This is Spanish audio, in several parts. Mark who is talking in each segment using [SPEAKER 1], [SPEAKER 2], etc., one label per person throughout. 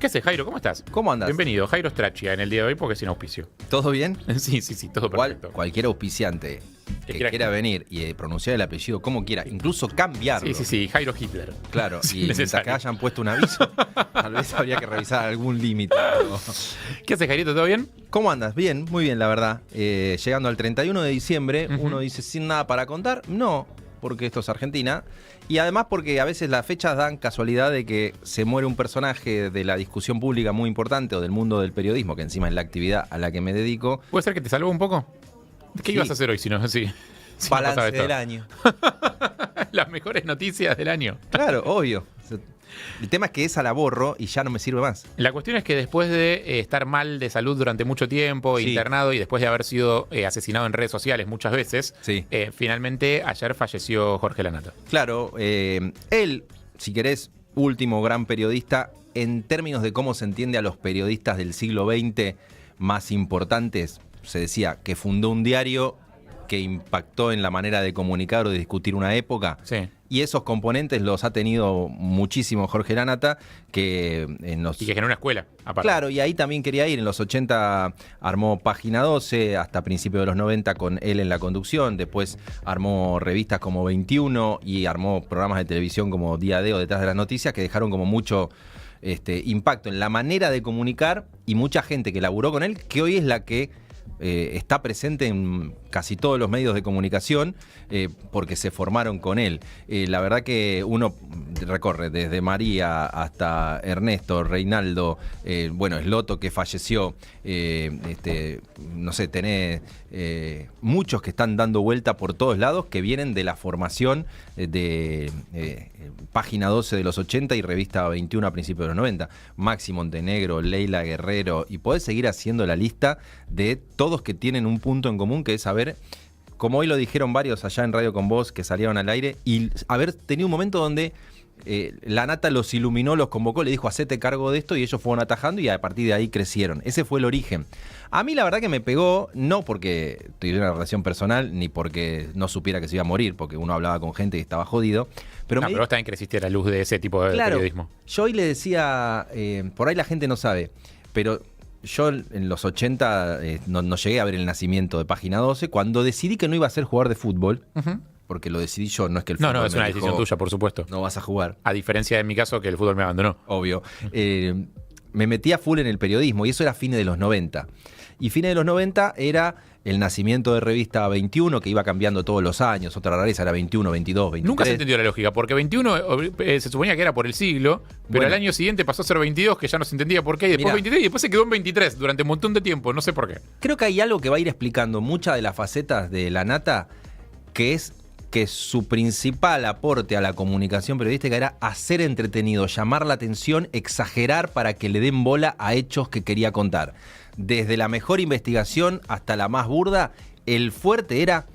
[SPEAKER 1] ¿Qué haces, Jairo? ¿Cómo estás?
[SPEAKER 2] ¿Cómo andas?
[SPEAKER 1] Bienvenido, Jairo Strachia, en el día de hoy porque sin auspicio.
[SPEAKER 2] ¿Todo bien?
[SPEAKER 1] Sí, todo perfecto.
[SPEAKER 2] Cualquier auspiciante que quiera venir y pronunciar el apellido como quiera, incluso cambiarlo.
[SPEAKER 1] Sí, Jairo Hitler.
[SPEAKER 2] Claro,
[SPEAKER 1] Sí,
[SPEAKER 2] y mientras que hayan puesto un aviso, tal vez habría que revisar algún límite.
[SPEAKER 1] ¿Qué haces, Jairito? ¿Todo bien?
[SPEAKER 2] ¿Cómo andas? Bien, muy bien, la verdad. Llegando al 31 de diciembre, uno dice, ¿sin nada para contar? No, porque esto es Argentina. Y además porque a veces las fechas dan casualidad de que se muere un personaje de la discusión pública muy importante o del mundo del periodismo, que encima es la actividad a la que me dedico.
[SPEAKER 1] ¿Puede ser que te salvó un poco? ¿Qué ibas a hacer hoy si no? Sí. Si
[SPEAKER 2] Balance
[SPEAKER 1] no esto?
[SPEAKER 2] del año.
[SPEAKER 1] Las mejores noticias del año.
[SPEAKER 2] Claro, obvio. El tema es que esa la borro y ya no me sirve más.
[SPEAKER 1] La cuestión es que después de estar mal de salud durante mucho tiempo,
[SPEAKER 2] Sí.
[SPEAKER 1] internado y después de haber sido asesinado en redes sociales muchas veces,
[SPEAKER 2] Sí.
[SPEAKER 1] Finalmente ayer falleció Jorge Lanata.
[SPEAKER 2] Claro, él, si querés, último gran periodista, en términos de cómo se entiende a los periodistas del siglo XX más importantes, se decía que fundó un diario que impactó en la manera de comunicar o de discutir una época.
[SPEAKER 1] Sí.
[SPEAKER 2] Y esos componentes los ha tenido muchísimo Jorge Lanata, que en los...
[SPEAKER 1] Y que generó una escuela, aparte.
[SPEAKER 2] Claro, y ahí también quería ir. En los 80 armó Página 12, hasta principios de los 90 con él en la conducción. Después armó revistas como 21 y armó programas de televisión como Día D o Detrás de las Noticias, que dejaron como mucho impacto en la manera de comunicar, y mucha gente que laburó con él, que hoy es la que está presente en casi todos los medios de comunicación porque se formaron con él. La verdad que uno recorre desde María hasta Ernesto, Reinaldo, Esloto, que falleció, no sé, tenés muchos que están dando vuelta por todos lados, que vienen de la formación de Página 12 de los 80 y Revista 21 a principios de los 90. Maxi Montenegro, Leila Guerrero, y podés seguir haciendo la lista de todos que tienen un punto en común, que es haber, como hoy lo dijeron varios allá en Radio Con Vos que salieron al aire, y haber tenido un momento donde Lanata los iluminó, los convocó, le dijo hacete cargo de esto, y ellos fueron atajando y a partir de ahí crecieron. Ese fue el origen. A mí la verdad que me pegó, no porque tuviera una relación personal, ni porque no supiera que se iba a morir, porque uno hablaba con gente que estaba jodido. Pero
[SPEAKER 1] Pero vos también creciste a la luz de ese tipo de periodismo.
[SPEAKER 2] Yo hoy le decía, por ahí la gente no sabe, pero yo en los 80 no llegué a ver el nacimiento de Página 12. Cuando decidí que no iba a ser jugador de fútbol, porque lo decidí yo, no es que el fútbol
[SPEAKER 1] No, es
[SPEAKER 2] me
[SPEAKER 1] una
[SPEAKER 2] dijo,
[SPEAKER 1] decisión tuya, por supuesto.
[SPEAKER 2] no vas a jugar.
[SPEAKER 1] A diferencia de mi caso, que el fútbol me abandonó.
[SPEAKER 2] Obvio. Me metí a full en el periodismo, y eso era fines de los 90. Y fines de los 90 era el nacimiento de Revista 21, que iba cambiando todos los años. Otra rareza era 21, 22, 23.
[SPEAKER 1] Nunca se entendió la lógica, porque 21 se suponía que era por el siglo, pero
[SPEAKER 2] Bueno.
[SPEAKER 1] al año siguiente pasó a ser 22, que ya no se entendía por qué, y después
[SPEAKER 2] Mirá.
[SPEAKER 1] 23, y después se quedó en 23 durante un montón de tiempo, no sé por qué.
[SPEAKER 2] Creo que hay algo que va a ir explicando muchas de las facetas de Lanata, que es que su principal aporte a la comunicación periodística era hacer entretenido, llamar la atención, exagerar para que le den bola a hechos que quería contar. Desde la mejor investigación hasta la más burda, el fuerte era,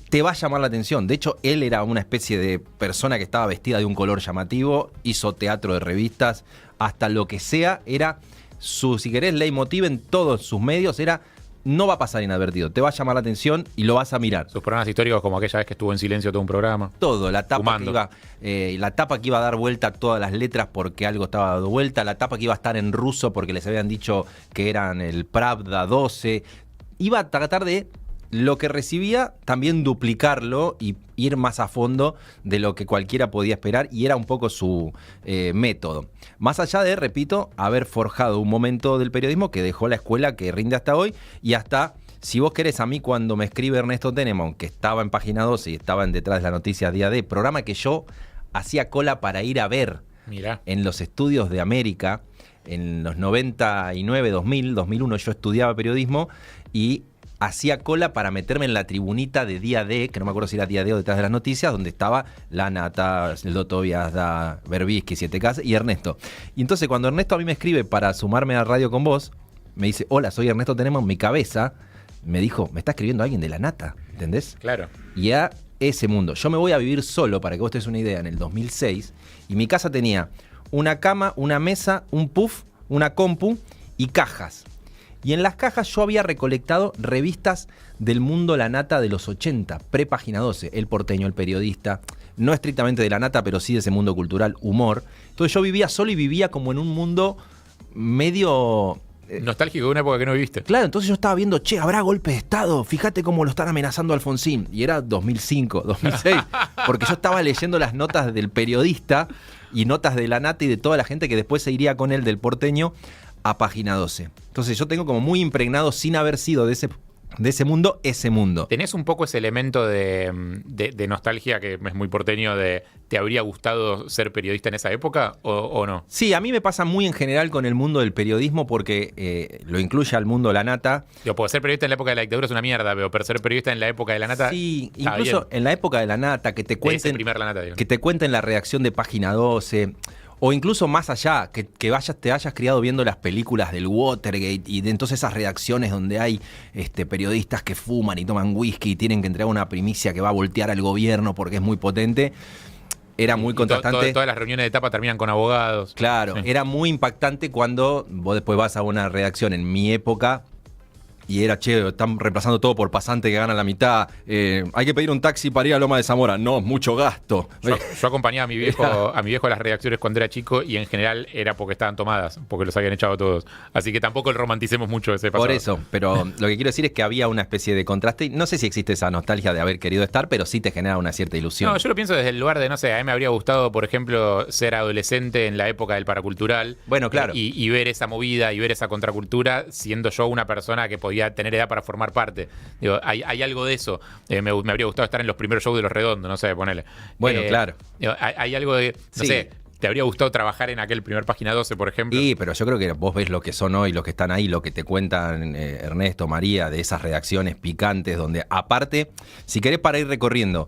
[SPEAKER 2] te va a llamar la atención. De hecho, él era una especie de persona que estaba vestida de un color llamativo, hizo teatro de revistas, hasta lo que sea, era su, si querés, leitmotiv en todos sus medios, era no va a pasar inadvertido, te va a llamar la atención y lo vas a mirar.
[SPEAKER 1] Sus programas históricos, como aquella vez que estuvo en silencio todo un programa.
[SPEAKER 2] Todo, la tapa
[SPEAKER 1] Fumando.
[SPEAKER 2] la tapa que iba a dar vuelta a todas las letras porque algo estaba dando vuelta, la tapa que iba a estar en ruso porque les habían dicho que eran el Pravda 12. Iba a tratar de lo que recibía también duplicarlo y ir más a fondo de lo que cualquiera podía esperar, y era un poco su método. Más allá de, repito, haber forjado un momento del periodismo que dejó la escuela que rinde hasta hoy, y hasta, si vos querés, a mí cuando me escribe Ernesto Tenemon, que estaba en Página 12 y estaba en Detrás de las Noticias Día D, programa que yo hacía cola para ir a ver
[SPEAKER 1] Mirá.
[SPEAKER 2] en los estudios de América, en los 99, 2000, 2001, yo estudiaba periodismo y hacía cola para meterme en la tribunita de Día D, que no me acuerdo si era Día D o Detrás de las Noticias, donde estaba Lanata, Esloto, Viazda, Berbisky, 7K y Ernesto. Y entonces cuando Ernesto a mí me escribe para sumarme a Radio Con Vos, me dice, hola, soy Ernesto Tenemos, mi cabeza me dijo, me está escribiendo alguien de Lanata, ¿entendés?
[SPEAKER 1] Claro.
[SPEAKER 2] Y a ese mundo. Yo me voy a vivir solo, para que vos te des una idea, en el 2006, y mi casa tenía una cama, una mesa, un puff, una compu y cajas. Y en las cajas yo había recolectado revistas del mundo La Nata de los 80, pre-Página 12, El Porteño, El Periodista, no estrictamente de La Nata, pero sí de ese mundo cultural, humor. Entonces yo vivía solo y vivía como en un mundo medio...
[SPEAKER 1] nostálgico de una época que no viviste.
[SPEAKER 2] Claro, entonces yo estaba viendo, che, ¿habrá golpe de Estado? Fíjate cómo lo están amenazando a Alfonsín. Y era 2005, 2006. Porque yo estaba leyendo las notas del Periodista y notas de La Nata y de toda la gente que después se iría con él del Porteño a Página 12. Entonces yo tengo como muy impregnado, sin haber sido de ese mundo, ese mundo.
[SPEAKER 1] ¿Tenés un poco ese elemento de nostalgia que es muy porteño de ¿te habría gustado ser periodista en esa época o no?
[SPEAKER 2] Sí, a mí me pasa muy en general con el mundo del periodismo porque lo incluye al mundo La Nata.
[SPEAKER 1] Digo, porque ser periodista en la época de la dictadura es una mierda, pero ser periodista en la época de La Nata...
[SPEAKER 2] Sí, incluso en la época de La Nata, que te cuenten,
[SPEAKER 1] primer La Nata, digo.
[SPEAKER 2] que te cuenten la redacción de Página 12... O incluso más allá, que te hayas criado viendo las películas del Watergate y de entonces esas redacciones donde hay periodistas que fuman y toman whisky y tienen que entregar una primicia que va a voltear al gobierno porque es muy potente. Era muy contrastante.
[SPEAKER 1] Todas las reuniones de etapa terminan con abogados.
[SPEAKER 2] Claro, sí. Era muy impactante cuando vos después vas a una redacción en mi época y era, che, están reemplazando todo por pasante que gana la mitad. Hay que pedir un taxi para ir a Loma de Zamora. No, mucho gasto.
[SPEAKER 1] Yo acompañaba a mi viejo a las redacciones cuando era chico y en general era porque estaban tomadas, porque los habían echado todos. Así que tampoco el romanticemos mucho ese pasado.
[SPEAKER 2] Por eso, pero lo que quiero decir es que había una especie de contraste. No sé si existe esa nostalgia de haber querido estar, pero sí te genera una cierta ilusión.
[SPEAKER 1] No, yo lo pienso desde el lugar de, no sé, a mí me habría gustado, por ejemplo, ser adolescente en la época del paracultural.
[SPEAKER 2] Bueno, claro.
[SPEAKER 1] Y ver esa movida y ver esa contracultura siendo yo una persona que podía tener edad para formar parte. Digo, hay algo de eso. Me habría gustado estar en los primeros shows de Los Redondos, no sé, ponele.
[SPEAKER 2] Bueno, claro.
[SPEAKER 1] Digo, hay algo de, no sé, ¿te habría gustado trabajar en aquel primer Página 12, por ejemplo?
[SPEAKER 2] Sí, pero yo creo que vos ves lo que son hoy, los que están ahí, lo que te cuentan Ernesto, María, de esas redacciones picantes, donde aparte, si querés para ir recorriendo,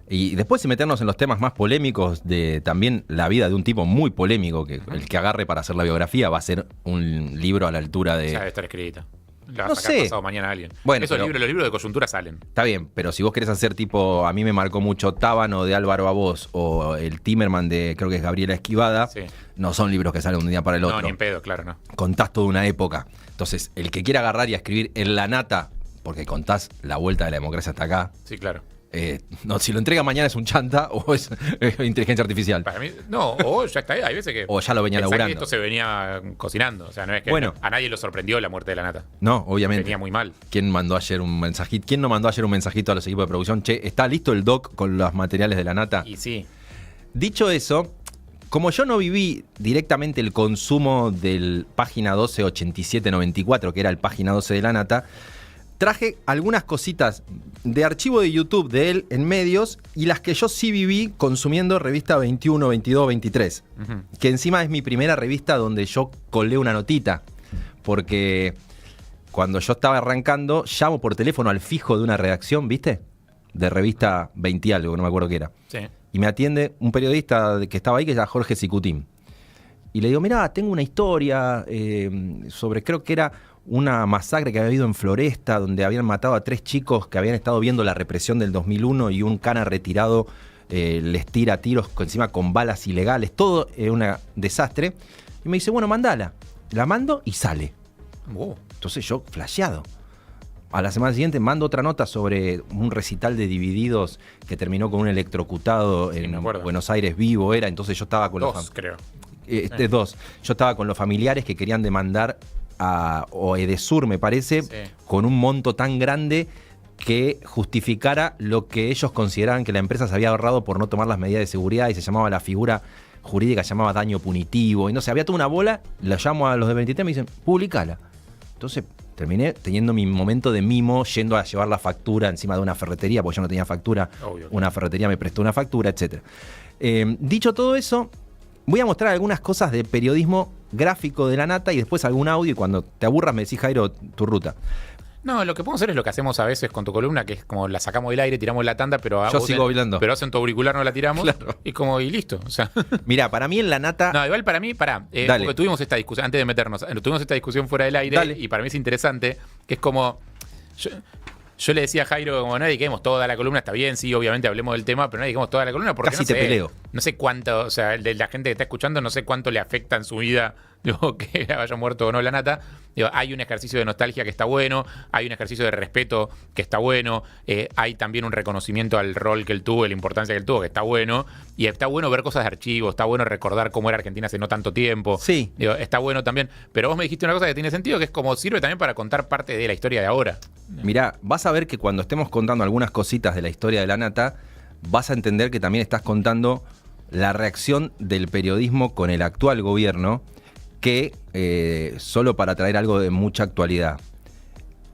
[SPEAKER 2] y después si meternos en los temas más polémicos de también la vida de un tipo muy polémico, que el que agarre para hacer la biografía va a ser un libro a la altura de...
[SPEAKER 1] Ya debe estar escrita. La
[SPEAKER 2] No
[SPEAKER 1] va a sacar
[SPEAKER 2] sé.
[SPEAKER 1] pasado mañana a alguien.
[SPEAKER 2] Bueno,
[SPEAKER 1] Esos
[SPEAKER 2] pero-
[SPEAKER 1] libros, los libros de coyuntura salen.
[SPEAKER 2] Está bien, pero si vos querés hacer tipo, a mí me marcó mucho Tábano de Álvaro Abos o el Timerman de, creo que es Gabriela Esquivada,
[SPEAKER 1] Sí.
[SPEAKER 2] no son libros que salen de un día para el
[SPEAKER 1] No,
[SPEAKER 2] otro.
[SPEAKER 1] ni en pedo, claro, no.
[SPEAKER 2] Contás toda una época. Entonces, el que quiera agarrar y a escribir en La Nata, porque contás la vuelta de la democracia hasta acá,
[SPEAKER 1] Sí, claro.
[SPEAKER 2] no, si lo entrega mañana es un chanta o es inteligencia artificial.
[SPEAKER 1] Para mí, no, o ya está ahí. Hay veces que.
[SPEAKER 2] O ya lo venía
[SPEAKER 1] pensá que
[SPEAKER 2] laburando.
[SPEAKER 1] esto se venía cocinando. O sea, no es que
[SPEAKER 2] Bueno.
[SPEAKER 1] a nadie lo sorprendió la muerte de la nata.
[SPEAKER 2] No, obviamente.
[SPEAKER 1] Venía muy mal.
[SPEAKER 2] ¿Quién mandó ayer un mensajito? ¿Quién no mandó ayer un mensajito a los equipos de producción? Che, ¿está listo el doc con los materiales de La Nata?
[SPEAKER 1] Y sí.
[SPEAKER 2] Dicho eso, como yo no viví directamente el consumo del Página 12 8794, que era el Página 12 de La Nata, traje algunas cositas de archivo de YouTube de él en medios y las que yo sí viví consumiendo revista 21, 22, 23.
[SPEAKER 1] Ujú.
[SPEAKER 2] Que encima es mi primera revista donde yo colé una notita. Porque cuando yo estaba arrancando, llamo por teléfono al fijo de una redacción, ¿viste? De revista 20 y algo, no me acuerdo qué era.
[SPEAKER 1] Sí.
[SPEAKER 2] Y me atiende un periodista que estaba ahí, que era Jorge Sicutín. Y le digo, mirá, tengo una historia sobre, creo que era una masacre que había habido en Floresta, donde habían matado a 3 chicos que habían estado viendo la represión del 2001 y un cana retirado les tira tiros encima con balas ilegales. Todo un desastre. Y me dice, bueno, mandala. La mando y sale. Entonces yo, flasheado. A la semana siguiente mando otra nota sobre un recital de Divididos que terminó con un electrocutado
[SPEAKER 1] Sí,
[SPEAKER 2] en
[SPEAKER 1] me acuerdo.
[SPEAKER 2] Buenos Aires vivo era. Entonces yo estaba con
[SPEAKER 1] Dos, creo.
[SPEAKER 2] dos. Yo estaba con los familiares que querían demandar a Edesur, me parece,
[SPEAKER 1] Sí.
[SPEAKER 2] con un monto tan grande que justificara lo que ellos consideraban que la empresa se había ahorrado por no tomar las medidas de seguridad y se llamaba la figura jurídica, se llamaba daño punitivo. Y no sé, había toda una bola, la llamo a los de 23 y me dicen, publicala. Entonces terminé teniendo mi momento de mimo, yendo a llevar la factura encima de una ferretería, porque yo no tenía factura.
[SPEAKER 1] Obvio.
[SPEAKER 2] Una ferretería me prestó una factura, etc. Dicho todo eso, voy a mostrar algunas cosas de periodismo gráfico de La Nata y después algún audio y cuando te aburras me decís, Jairo, tu ruta.
[SPEAKER 1] No, lo que podemos hacer es lo que hacemos a veces con tu columna, que es como la sacamos del aire, tiramos la tanda, pero
[SPEAKER 2] Yo
[SPEAKER 1] vos
[SPEAKER 2] sigo bailando.
[SPEAKER 1] Pero en tu auricular no la tiramos.
[SPEAKER 2] Claro.
[SPEAKER 1] Y listo. O sea.
[SPEAKER 2] Mirá, para mí en La Nata...
[SPEAKER 1] No, igual para mí,
[SPEAKER 2] Dale.
[SPEAKER 1] porque tuvimos esta discusión, antes de meternos, tuvimos esta discusión fuera del aire,
[SPEAKER 2] Dale.
[SPEAKER 1] y para mí es interesante, que es como, yo le decía a Jairo, como no dediquemos toda la columna, está bien, sí, obviamente hablemos del tema, pero no dediquemos toda la columna porque
[SPEAKER 2] Casi
[SPEAKER 1] no
[SPEAKER 2] te
[SPEAKER 1] sé,
[SPEAKER 2] peleo.
[SPEAKER 1] no sé cuánto, o sea, de la gente que está escuchando, no sé cuánto le afecta en su vida digo, que haya muerto o no la Nata. Digo, hay un ejercicio de nostalgia que está bueno, hay un ejercicio de respeto que está bueno, hay también un reconocimiento al rol que él tuvo, la importancia que él tuvo, que está bueno, y está bueno ver cosas de archivo, está bueno recordar cómo era Argentina hace no tanto tiempo.
[SPEAKER 2] Sí.
[SPEAKER 1] Digo, está bueno también, pero vos me dijiste una cosa que tiene sentido, que es como sirve también para contar parte de la historia de ahora.
[SPEAKER 2] Mirá, vas a ver que cuando estemos contando algunas cositas de la historia de la Nata, vas a entender que también estás contando la reacción del periodismo con el actual gobierno, que, solo para traer algo de mucha actualidad,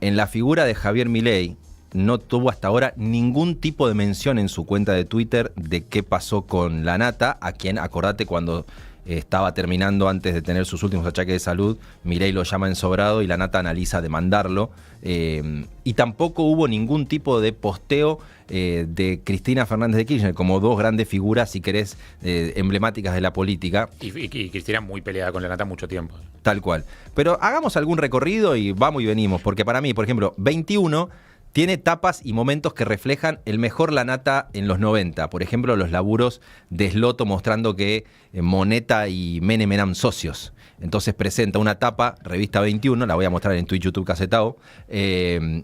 [SPEAKER 2] en la figura de Javier Milei no tuvo hasta ahora ningún tipo de mención en su cuenta de Twitter de qué pasó con la Nata, a quien, acordate, cuando estaba terminando, antes de tener sus últimos achaques de salud, Milei lo llama ensobrado y la Nata analiza demandarlo. Y tampoco hubo ningún tipo de posteo de Cristina Fernández de Kirchner, como dos grandes figuras, si querés, emblemáticas de la política.
[SPEAKER 1] Y Cristina muy peleada con la Nata mucho tiempo.
[SPEAKER 2] Tal cual. Pero hagamos algún recorrido y vamos y venimos, porque para mí, por ejemplo, 21 tiene etapas y momentos que reflejan el mejor la Nata en los 90. Por ejemplo, los laburos de Sloto mostrando que Moneta y Menem eran socios. Entonces presenta una tapa, revista 21, la voy a mostrar en Twitch, YouTube, Casetao,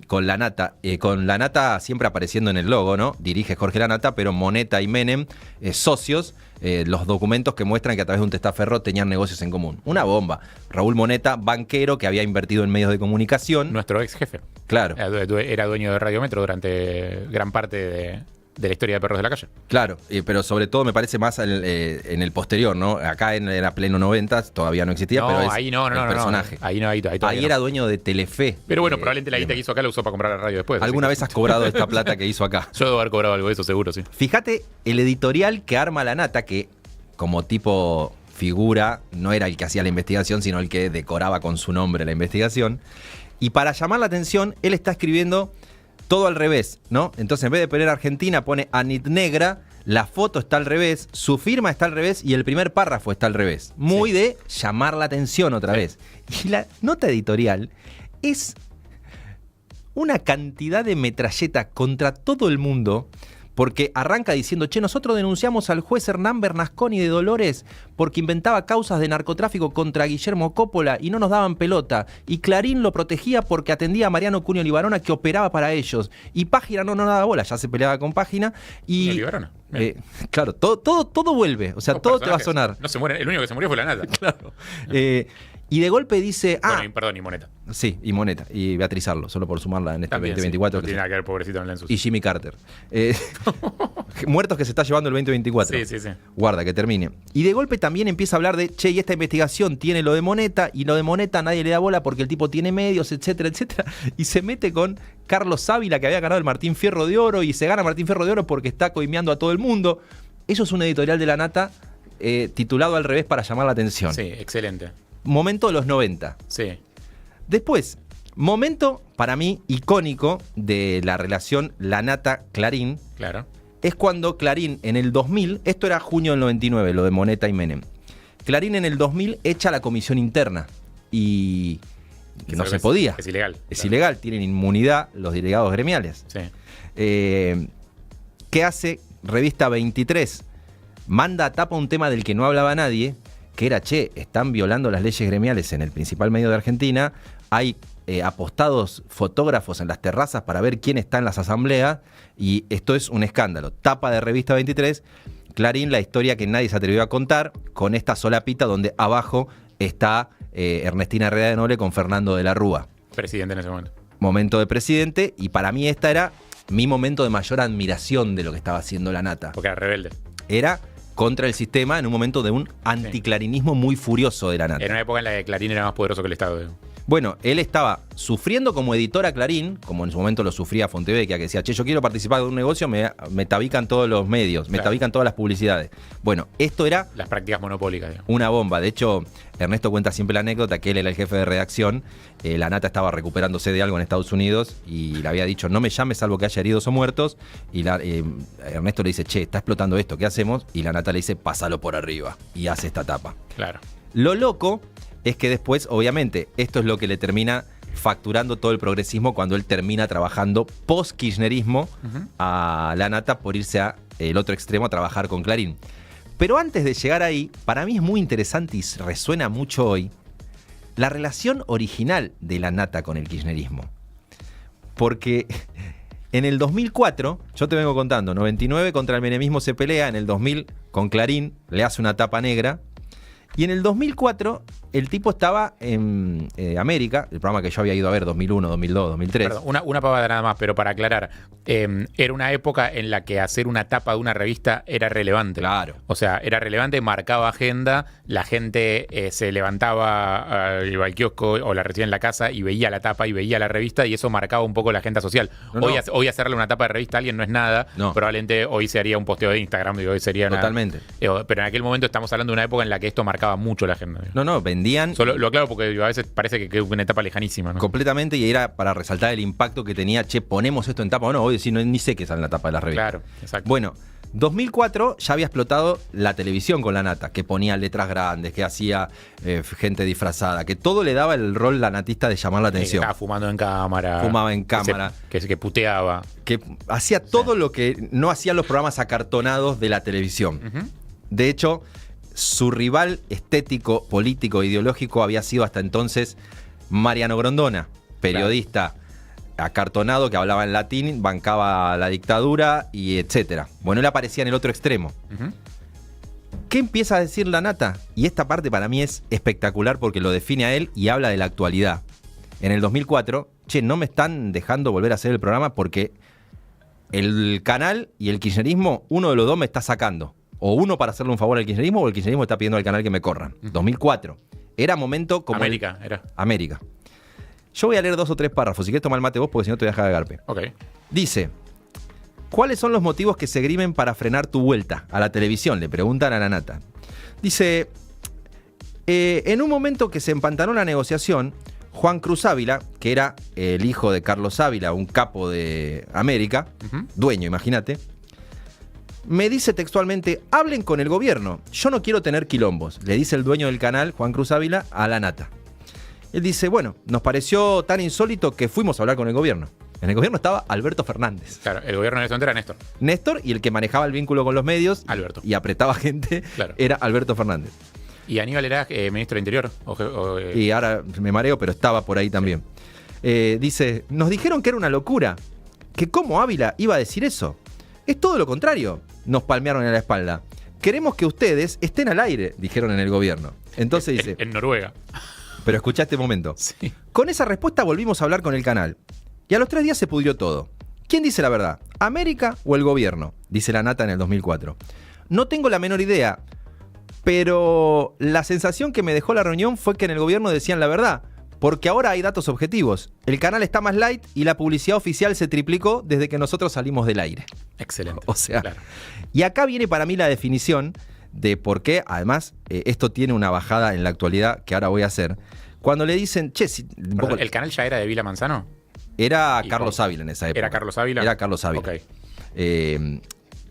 [SPEAKER 2] con la Nata siempre apareciendo en el logo, ¿no? Dirige Jorge Lanata, pero Moneta y Menem, socios, los documentos que muestran que a través de un testaferro tenían negocios en común. Una bomba. Raúl Moneta, banquero que había invertido en medios de comunicación.
[SPEAKER 1] Nuestro ex jefe.
[SPEAKER 2] Claro.
[SPEAKER 1] Era dueño de Radiometro durante gran parte de la historia de Perros de la Calle.
[SPEAKER 2] Claro, pero sobre todo me parece más en el posterior, ¿no? Acá era pleno 90, todavía no existía,
[SPEAKER 1] No,
[SPEAKER 2] pero es
[SPEAKER 1] ahí no,
[SPEAKER 2] el personaje.
[SPEAKER 1] Ahí
[SPEAKER 2] Ahí era dueño de Telefe.
[SPEAKER 1] Pero bueno, probablemente la guita que hizo acá la usó para comprar la radio después.
[SPEAKER 2] ¿Alguna vez has cobrado esta plata que hizo acá?
[SPEAKER 1] Yo debo haber cobrado algo de eso, seguro, sí.
[SPEAKER 2] Fíjate el editorial que arma la Nata, que como tipo figura no era el que hacía la investigación, sino el que decoraba con su nombre la investigación. Y para llamar la atención, él está escribiendo todo al revés, ¿no? Entonces, en vez de poner Argentina, pone Anit Negra, la foto está al revés, su firma está al revés y el primer párrafo está al revés. Muy de llamar la atención otra vez. Y la nota editorial es una cantidad de metralleta contra todo el mundo, porque arranca diciendo, che, nosotros denunciamos al juez Hernán Bernasconi de Dolores porque inventaba causas de narcotráfico contra Guillermo Coppola y no nos daban pelota. Y Clarín lo protegía porque atendía a Mariano Cunio Libarona, que operaba para ellos. Y Página no daba bola, ya se peleaba con Página. Y
[SPEAKER 1] Libarona.
[SPEAKER 2] Claro, todo vuelve, o sea, todo te va a sonar.
[SPEAKER 1] No se muere, el único que se murió fue la Nata.
[SPEAKER 2] Claro. Y de golpe dice...
[SPEAKER 1] Bueno, perdón, y Moneta.
[SPEAKER 2] Sí, y Moneta. Y Beatriz Arlo, solo por sumarla en este
[SPEAKER 1] También,
[SPEAKER 2] 2024.
[SPEAKER 1] Sí. No tiene nada que ver, pobrecito, en la
[SPEAKER 2] Y Jimmy Carter. Muertos que se está llevando el 2024.
[SPEAKER 1] Sí.
[SPEAKER 2] Guarda, que termine. Y de golpe también empieza a hablar de, che, y esta investigación tiene lo de Moneta, y lo de Moneta nadie le da bola porque el tipo tiene medios, etcétera, etcétera. Y se mete con Carlos Ávila, que había ganado el Martín Fierro de Oro, y se gana Martín Fierro de Oro porque está coimeando a todo el mundo. Eso es un editorial de la Nata titulado al revés para llamar la atención.
[SPEAKER 1] Sí, excelente.
[SPEAKER 2] Momento de los 90.
[SPEAKER 1] Sí.
[SPEAKER 2] Después, momento para mí icónico de la relación La Nata-Clarín.
[SPEAKER 1] Claro.
[SPEAKER 2] Es cuando Clarín en el 2000, esto era junio del 99, lo de Moneta y Menem. Clarín en el 2000 echa la comisión interna y no se podía.
[SPEAKER 1] Es ilegal.
[SPEAKER 2] Es ilegal, tienen inmunidad los delegados gremiales.
[SPEAKER 1] Sí.
[SPEAKER 2] ¿Qué hace Revista 23? Manda a tapa un tema del que no hablaba nadie, que era, che, están violando las leyes gremiales en el principal medio de Argentina, hay apostados fotógrafos en las terrazas para ver quién está en las asambleas, y esto es un escándalo. Tapa de Revista 23, Clarín, la historia que nadie se atrevió a contar, con esta solapita donde abajo está Ernestina Herrera de Noble con Fernando de la Rúa.
[SPEAKER 1] Presidente en ese momento.
[SPEAKER 2] Momento de presidente, y para mí esta era mi momento de mayor admiración de lo que estaba haciendo la Nata.
[SPEAKER 1] Porque era rebelde.
[SPEAKER 2] Era contra el sistema en un momento de un anticlarinismo muy furioso de la Nata.
[SPEAKER 1] Era una época en la que Clarín era más poderoso que el Estado.
[SPEAKER 2] Bueno, él estaba sufriendo como editora Clarín, como en su momento lo sufría Fontevecchia, que decía, che, yo quiero participar de un negocio, me tabican todos los medios, me tabican todas las publicidades. Bueno, esto era...
[SPEAKER 1] las prácticas monopólicas, digamos.
[SPEAKER 2] Una bomba. De hecho, Ernesto cuenta siempre la anécdota que él era el jefe de redacción, la Nata estaba recuperándose de algo en Estados Unidos y le había dicho, no me llames salvo que haya heridos o muertos, y Ernesto le dice, che, está explotando esto, ¿qué hacemos? Y la Nata le dice, pásalo por arriba, y hace esta tapa.
[SPEAKER 1] Claro.
[SPEAKER 2] Lo loco es que después, obviamente, esto es lo que le termina facturando todo el progresismo cuando él termina trabajando post-kirchnerismo a la Nata por irse a el otro extremo a trabajar con Clarín. Pero antes de llegar ahí, para mí es muy interesante y resuena mucho hoy la relación original de la Nata con el kirchnerismo. Porque en el 2004, yo te vengo contando, 99 contra el menemismo se pelea, en el 2000 con Clarín le hace una tapa negra, y en el 2004 el tipo estaba en América, el programa que yo había ido a ver, 2001, 2002, 2003.
[SPEAKER 1] Perdón, una pavada nada más, pero para aclarar, era una época en la que hacer una tapa de una revista era relevante.
[SPEAKER 2] Claro.
[SPEAKER 1] O sea, era relevante, marcaba agenda, la gente se levantaba, iba al kiosco o la recibía en la casa y veía la tapa y veía la revista y eso marcaba un poco la agenda social. Hoy hacerle una tapa de revista a alguien no es nada, probablemente hoy se haría un posteo de Instagram, digo, hoy sería
[SPEAKER 2] totalmente.
[SPEAKER 1] Pero en aquel momento estamos hablando de una época en la que esto marcaba mucho la agenda. Digo.
[SPEAKER 2] No, vendían...
[SPEAKER 1] Solo lo aclaro porque digo, a veces parece que es una etapa lejanísima, ¿no?
[SPEAKER 2] Completamente, y era para resaltar el impacto que tenía, ponemos esto en tapa o no, hoy ni sé qué sale en la tapa de la revista.
[SPEAKER 1] Claro, exacto.
[SPEAKER 2] Bueno, 2004 ya había explotado la televisión con la Nata, que ponía letras grandes, que hacía gente disfrazada, que todo le daba el rol lanatista de llamar la atención.
[SPEAKER 1] Estaba fumando en cámara.
[SPEAKER 2] Fumaba en cámara.
[SPEAKER 1] Que puteaba.
[SPEAKER 2] Que hacía todo lo que no hacían los programas acartonados de la televisión. De hecho, su rival estético, político, ideológico había sido hasta entonces Mariano Grondona, periodista acartonado que hablaba en latín, bancaba la dictadura y etcétera. Bueno, él aparecía en el otro extremo. ¿Qué empieza a decir la Nata? Y esta parte para mí es espectacular porque lo define a él y habla de la actualidad. En el 2004, no me están dejando volver a hacer el programa porque el canal y el kirchnerismo, uno de los dos me está sacando. O uno para hacerle un favor al kirchnerismo o el kirchnerismo está pidiendo al canal que me corran. 2004. Era momento como...
[SPEAKER 1] América.
[SPEAKER 2] Yo voy a leer 2 o 3 párrafos. Si quieres tomar el mate vos, porque si no te voy a dejar de garpe.
[SPEAKER 1] Ok.
[SPEAKER 2] Dice: ¿cuáles son los motivos que se esgrimen para frenar tu vuelta a la televisión? Le preguntan a la Nata. Dice: en un momento que se empantanó la negociación, Juan Cruz Ávila, que era el hijo de Carlos Ávila, un capo de América, dueño, imagínate, me dice textualmente: hablen con el gobierno, yo no quiero tener quilombos. Le dice el dueño del canal, Juan Cruz Ávila, a la Nata. Él dice: bueno, nos pareció tan insólito que fuimos a hablar con el gobierno. En el gobierno estaba Alberto Fernández.
[SPEAKER 1] Claro, el gobierno en ese momento era Néstor.
[SPEAKER 2] Néstor, y el que manejaba el vínculo con los medios
[SPEAKER 1] Alberto.
[SPEAKER 2] Y apretaba gente, era Alberto Fernández.
[SPEAKER 1] ¿Y Aníbal era ministro de Interior?
[SPEAKER 2] Y ahora me mareo, pero estaba por ahí también. Dice: nos dijeron que era una locura, que cómo Ávila iba a decir eso. Es todo lo contrario, nos palmearon en la espalda. Queremos que ustedes estén al aire, dijeron en el gobierno. Entonces dice...
[SPEAKER 1] En Noruega.
[SPEAKER 2] Pero escuchá este momento.
[SPEAKER 1] Sí.
[SPEAKER 2] Con esa respuesta volvimos a hablar con el canal. Y a los 3 días se pudrió todo. ¿Quién dice la verdad? ¿América o el gobierno? Dice la Nata en el 2004. No tengo la menor idea, pero la sensación que me dejó la reunión fue que en el gobierno decían la verdad. Porque ahora hay datos objetivos. El canal está más light y la publicidad oficial se triplicó desde que nosotros salimos del aire.
[SPEAKER 1] Excelente.
[SPEAKER 2] O sea, y acá viene para mí la definición de por qué, además, esto tiene una bajada en la actualidad que ahora voy a hacer. Cuando le dicen,
[SPEAKER 1] Perdón, ¿el canal ya era de Vila Manzano?
[SPEAKER 2] Era Carlos Ávila en esa época.
[SPEAKER 1] ¿Era Carlos Ávila?
[SPEAKER 2] Era Carlos Ávila.
[SPEAKER 1] Ok.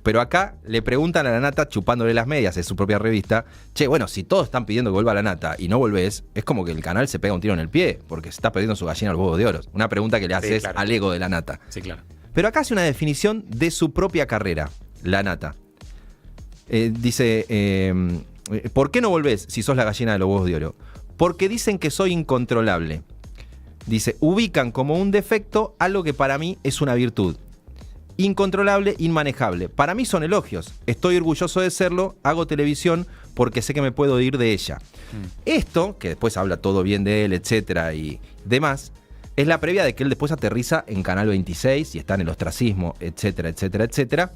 [SPEAKER 2] Pero acá le preguntan a la Nata, chupándole las medias en su propia revista: bueno, si todos están pidiendo que vuelva la Nata y no volvés, es como que el canal se pega un tiro en el pie, porque se está perdiendo su gallina al huevo de oro. Una pregunta que le haces al ego de la Nata.
[SPEAKER 1] Sí, claro.
[SPEAKER 2] Pero acá hace una definición de su propia carrera, la Nata. Dice: ¿por qué no volvés si sos la gallina de los huevos de oro? Porque dicen que soy incontrolable. Dice: ubican como un defecto algo que para mí es una virtud. Incontrolable, inmanejable. Para mí son elogios. Estoy orgulloso de serlo, hago televisión porque sé que me puedo ir de ella. Esto, que después habla todo bien de él, etcétera, y demás, es la previa de que él después aterriza en Canal 26 y está en el ostracismo, etcétera, etcétera, etcétera.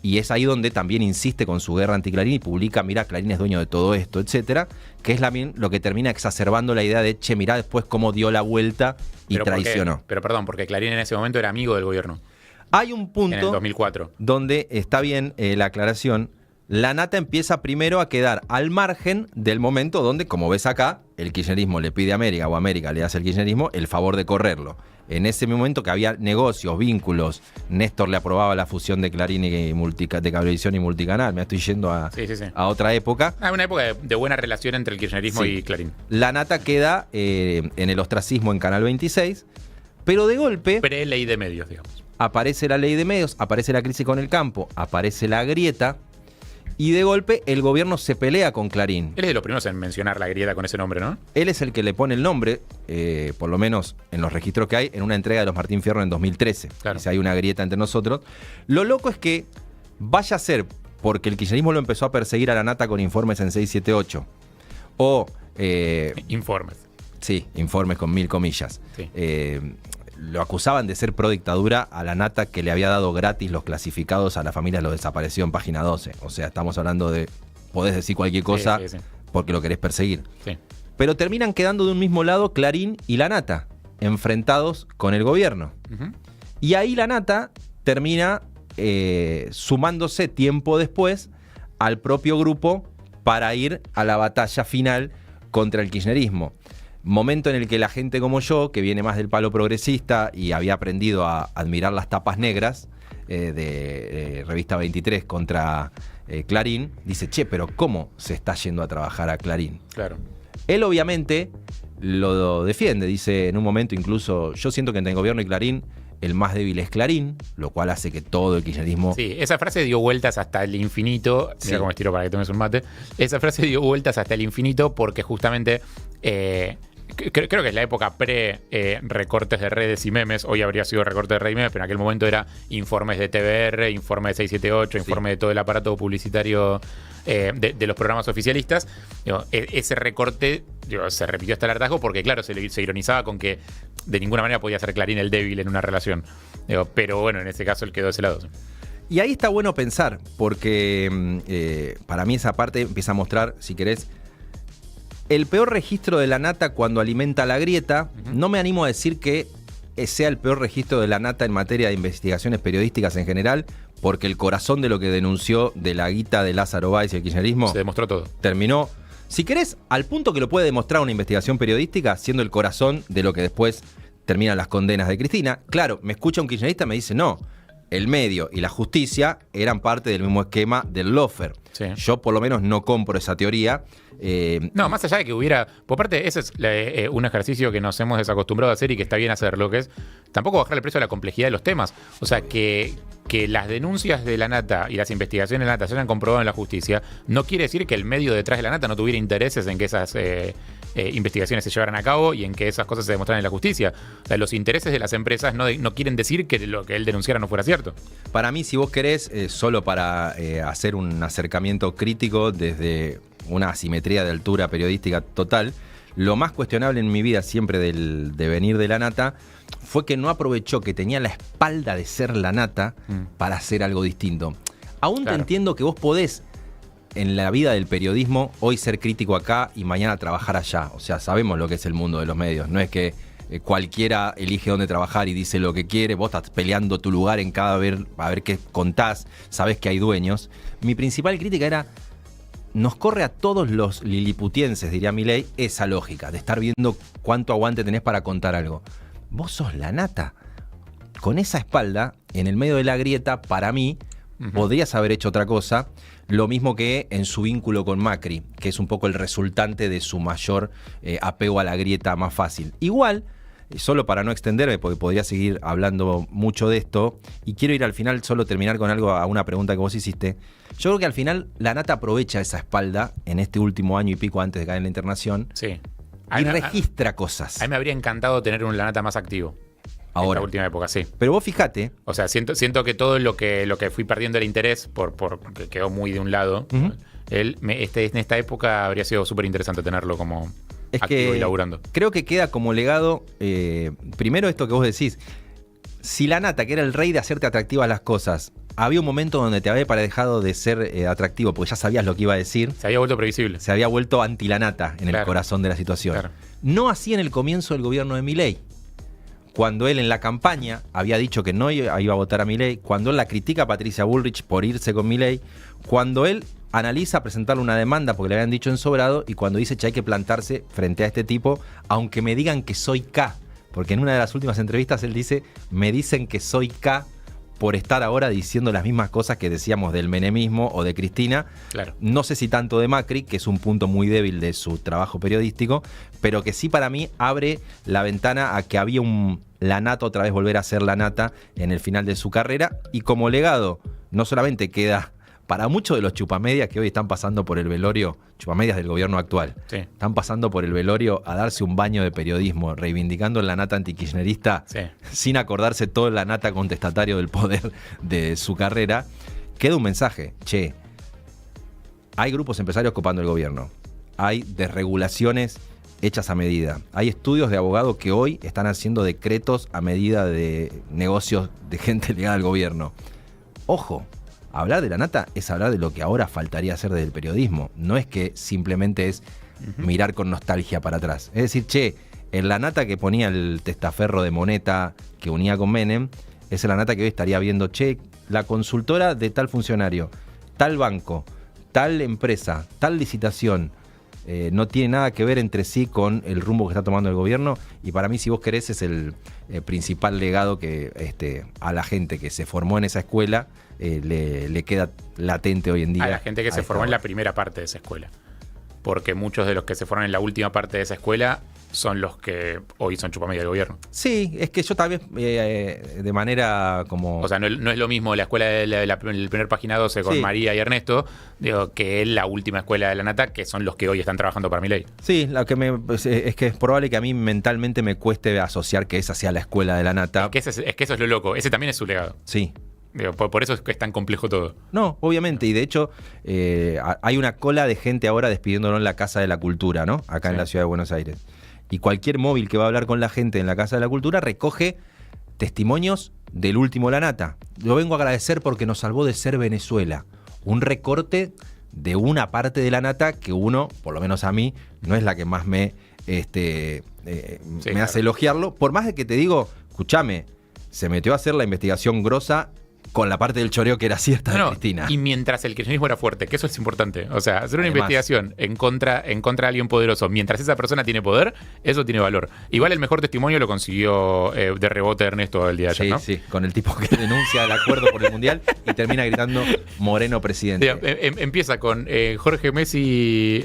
[SPEAKER 2] Y es ahí donde también insiste con su guerra anti-Clarín y publica: mirá, Clarín es dueño de todo esto, etcétera, que es lo que termina exacerbando la idea de, mirá después cómo dio la vuelta y traicionó.
[SPEAKER 1] Pero perdón, porque Clarín en ese momento era amigo del gobierno.
[SPEAKER 2] Hay un punto
[SPEAKER 1] en el 2004
[SPEAKER 2] donde está bien la aclaración. La Nata empieza primero a quedar al margen del momento donde, como ves acá, el kirchnerismo le pide a América o América le hace al kirchnerismo el favor de correrlo. En ese momento que había negocios, vínculos, Néstor le aprobaba la fusión de Clarín y de Cablevisión y Multicanal. Me estoy yendo a otra época.
[SPEAKER 1] Una época de buena relación entre el kirchnerismo y Clarín.
[SPEAKER 2] La Nata queda en el ostracismo en Canal 26, pero de golpe...
[SPEAKER 1] Pre-ley de medios, digamos.
[SPEAKER 2] Aparece la ley de medios, aparece la crisis con el campo, aparece la grieta, Y de golpe el gobierno se pelea con Clarín.
[SPEAKER 1] Él es de los primeros en mencionar la grieta con ese nombre, ¿no?
[SPEAKER 2] Él es el que le pone el nombre, por lo menos en los registros que hay, en una entrega de los Martín Fierro en 2013.
[SPEAKER 1] Claro.
[SPEAKER 2] Dice, hay una grieta entre nosotros. Lo loco es que vaya a ser porque el kirchnerismo lo empezó a perseguir a la nata con informes en 678. O...
[SPEAKER 1] Informes.
[SPEAKER 2] Sí, informes con 1000 comillas.
[SPEAKER 1] Sí.
[SPEAKER 2] Lo acusaban de ser pro dictadura a la nata que le había dado gratis los clasificados a la familia de los desaparecidos en página 12. O sea, estamos hablando de... Podés decir cualquier cosa
[SPEAKER 1] Sí.
[SPEAKER 2] porque lo querés perseguir.
[SPEAKER 1] Sí.
[SPEAKER 2] Pero terminan quedando de un mismo lado Clarín y la nata, enfrentados con el gobierno.
[SPEAKER 1] Ujú.
[SPEAKER 2] Y ahí la nata termina sumándose tiempo después al propio grupo para ir a la batalla final contra el kirchnerismo. Momento en el que la gente como yo, que viene más del palo progresista y había aprendido a admirar las tapas negras de Revista 23 contra Clarín, dice, che, pero ¿cómo se está yendo a trabajar a Clarín?
[SPEAKER 1] Claro.
[SPEAKER 2] Él obviamente lo defiende, dice en un momento incluso, yo siento que entre el gobierno y Clarín, el más débil es Clarín, lo cual hace que todo el kirchnerismo...
[SPEAKER 1] Sí, esa frase dio vueltas hasta el infinito. Mira
[SPEAKER 2] Sí.
[SPEAKER 1] cómo estiro para que tomes un mate. Esa frase dio vueltas hasta el infinito porque justamente... creo que es la época pre-recortes de redes y memes. Hoy habría sido recortes de redes y memes, pero en aquel momento era informes de TBR, informes de 678, informes de todo el aparato publicitario de los programas oficialistas. Digo, ese recorte se repitió hasta el hartazgo porque, claro, se ironizaba con que de ninguna manera podía ser Clarín el débil en una relación. Digo, pero bueno, en ese caso él quedó de ese lado. Sí.
[SPEAKER 2] Y ahí está bueno pensar, porque para mí esa parte empieza a mostrar, si querés, el peor registro de la nata cuando alimenta la grieta. No me animo a decir que sea el peor registro de la nata en materia de investigaciones periodísticas en general, porque el corazón de lo que denunció de la guita de Lázaro Báez y el kirchnerismo
[SPEAKER 1] Se demostró todo.
[SPEAKER 2] terminó, si querés, al punto que lo puede demostrar una investigación periodística, siendo el corazón de lo que después terminan las condenas de Cristina. Claro, me escucha un kirchnerista y me dice, no, el medio y la justicia eran parte del mismo esquema del lawfare.
[SPEAKER 1] Sí.
[SPEAKER 2] Yo por lo menos no compro esa teoría.
[SPEAKER 1] No, más allá de que hubiera... Por parte, ese es un ejercicio que nos hemos desacostumbrado a hacer y que está bien hacerlo, que es tampoco bajar el precio a la complejidad de los temas. O sea, que las denuncias de la nata y las investigaciones de la nata se hayan comprobado en la justicia, no quiere decir que el medio detrás de la nata no tuviera intereses en que esas investigaciones se llevaran a cabo y en que esas cosas se demostraran en la justicia. O sea, los intereses de las empresas no quieren decir que lo que él denunciara no fuera cierto.
[SPEAKER 2] Para mí, si vos querés, solo para hacer un acercamiento crítico desde una asimetría de altura periodística total, lo más cuestionable en mi vida siempre del devenir de la nata fue que no aprovechó que tenía la espalda de ser la nata para hacer algo distinto. Aún
[SPEAKER 1] Claro.
[SPEAKER 2] te entiendo que vos podés, en la vida del periodismo, hoy ser crítico acá y mañana trabajar allá. O sea, sabemos lo que es el mundo de los medios. No es que cualquiera elige dónde trabajar y dice lo que quiere. Vos estás peleando tu lugar en cada ver, a ver qué contás. Sabés que hay dueños. Mi principal crítica era... Nos corre a todos los liliputienses, diría Milei, esa lógica de estar viendo cuánto aguante tenés para contar algo. Vos sos la nata. Con esa espalda, en el medio de la grieta, para mí, podrías haber hecho otra cosa. Lo mismo que en su vínculo con Macri, que es un poco el resultante de su mayor apego a la grieta más fácil. Igual, solo para no extenderme, porque podría seguir hablando mucho de esto, y quiero ir al final, solo terminar con algo, a una pregunta que vos hiciste. Yo creo que al final la nata aprovecha esa espalda en este último año y pico antes de caer en la internación
[SPEAKER 1] Sí.
[SPEAKER 2] y registra cosas.
[SPEAKER 1] A mí me habría encantado tener un Lanata más activo.
[SPEAKER 2] Ahora.
[SPEAKER 1] En la última época, sí.
[SPEAKER 2] Pero vos fijate,
[SPEAKER 1] O sea, siento que todo lo que fui perdiendo el interés porque quedó muy de un lado. En esta época habría sido súper interesante tenerlo como
[SPEAKER 2] es
[SPEAKER 1] activo
[SPEAKER 2] que
[SPEAKER 1] y laburando.
[SPEAKER 2] creo que queda como legado, primero esto que vos decís, si la nata, que era el rey de hacerte atractivas las cosas, había un momento donde te había dejado de ser atractivo porque ya sabías lo que iba a decir,
[SPEAKER 1] Se había vuelto previsible.
[SPEAKER 2] se había vuelto anti la nata en el
[SPEAKER 1] Claro.
[SPEAKER 2] corazón de la situación.
[SPEAKER 1] Claro.
[SPEAKER 2] No así en el comienzo del gobierno de Milei. Cuando él en la campaña había dicho que no iba a votar a Milei, cuando él la critica a Patricia Bullrich por irse con Milei, cuando él analiza presentarle una demanda porque le habían dicho en sobrado y cuando dice que hay que plantarse frente a este tipo, aunque me digan que soy K, porque en una de las últimas entrevistas él dice, me dicen que soy K por estar ahora diciendo las mismas cosas que decíamos del menemismo o de Cristina.
[SPEAKER 1] Claro.
[SPEAKER 2] No sé si tanto de Macri, que es un punto muy débil de su trabajo periodístico, pero que sí para mí abre la ventana a que había la nata otra vez volver a ser la nata en el final de su carrera. Y como legado, no solamente queda para muchos de los chupamedias que hoy están pasando por el velorio, chupamedias del gobierno actual,
[SPEAKER 1] Sí.
[SPEAKER 2] están pasando por el velorio a darse un baño de periodismo, reivindicando la nata antikirchnerista,
[SPEAKER 1] Sí.
[SPEAKER 2] sin acordarse toda la nata contestatario del poder de su carrera, queda un mensaje. Che, hay grupos empresarios copando el gobierno. Hay desregulaciones hechas a medida. Hay estudios de abogados que hoy están haciendo decretos a medida de negocios de gente ligada al gobierno. Ojo, hablar de la nata es hablar de lo que ahora faltaría hacer del periodismo. No es que simplemente es mirar con nostalgia para atrás. Es decir, che, en la nata que ponía el testaferro de Moneta que unía con Menem, es la nata que hoy estaría viendo, che, la consultora de tal funcionario, tal banco, tal empresa, tal licitación, no tiene nada que ver entre sí con el rumbo que está tomando el gobierno, y para mí, si vos querés, es el principal legado que a la gente que se formó en esa escuela le queda latente hoy en día.
[SPEAKER 1] A la gente que se formó en la primera parte de esa escuela. Porque muchos de los que se fueron en la última parte de esa escuela son los que hoy son chupamedia del gobierno.
[SPEAKER 2] Sí, es que yo también de manera como...
[SPEAKER 1] O sea, no es lo mismo la escuela del primer página 12 con
[SPEAKER 2] Sí.
[SPEAKER 1] María y Ernesto, digo, que la última escuela de la nata, que son los que hoy están trabajando para Milei.
[SPEAKER 2] Sí, es que es probable que a mí mentalmente me cueste asociar que esa sea la escuela de la nata.
[SPEAKER 1] Es que eso es lo loco. Ese también es su legado.
[SPEAKER 2] Sí.
[SPEAKER 1] Digo, por eso es que es tan complejo todo.
[SPEAKER 2] No, obviamente, y de hecho hay una cola de gente ahora despidiéndolo en la Casa de la Cultura, ¿no? Acá en
[SPEAKER 1] Sí.
[SPEAKER 2] la Ciudad de Buenos Aires. Y cualquier móvil que va a hablar con la gente en la Casa de la Cultura recoge testimonios del último La Nata. Lo vengo a agradecer porque nos salvó de ser Venezuela. Un recorte de una parte de La Nata que uno, por lo menos a mí, no es la que más me hace elogiarlo. Por más de que te digo, escúchame, se metió a hacer la investigación grosa con la parte del choreo que era cierta de Cristina.
[SPEAKER 1] Y mientras el kirchnerismo era fuerte, que eso es importante. O sea, hacer una
[SPEAKER 2] Además,
[SPEAKER 1] investigación en contra de alguien poderoso, mientras esa persona tiene poder, eso tiene valor. Igual el mejor testimonio lo consiguió de rebote Ernesto el día de ayer,
[SPEAKER 2] sí,
[SPEAKER 1] ¿no?
[SPEAKER 2] sí, con el tipo que denuncia el acuerdo por el Mundial y termina gritando Moreno presidente.
[SPEAKER 1] Digo, empieza con Jorge Messi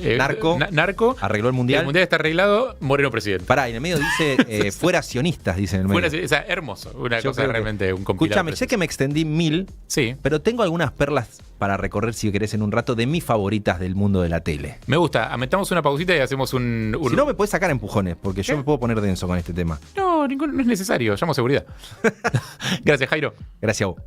[SPEAKER 1] narco.
[SPEAKER 2] Arregló el Mundial.
[SPEAKER 1] El Mundial está arreglado, Moreno presidente.
[SPEAKER 2] Pará, y en el medio dice fuera sionistas, dice en el medio.
[SPEAKER 1] O sea, hermoso. Una
[SPEAKER 2] Yo
[SPEAKER 1] cosa
[SPEAKER 2] creo
[SPEAKER 1] realmente, un compilado.
[SPEAKER 2] Escúchame, sé que me extendí 1000,
[SPEAKER 1] Sí.
[SPEAKER 2] pero tengo algunas perlas para recorrer, si querés, en un rato, de mis favoritas del mundo de la tele.
[SPEAKER 1] Me gusta. Metamos una pausita y hacemos un...
[SPEAKER 2] Si no, me puedes sacar empujones, porque yo me puedo poner denso con este tema.
[SPEAKER 1] No, no es necesario. Llamo a seguridad. Gracias, Jairo.
[SPEAKER 2] Gracias a vos.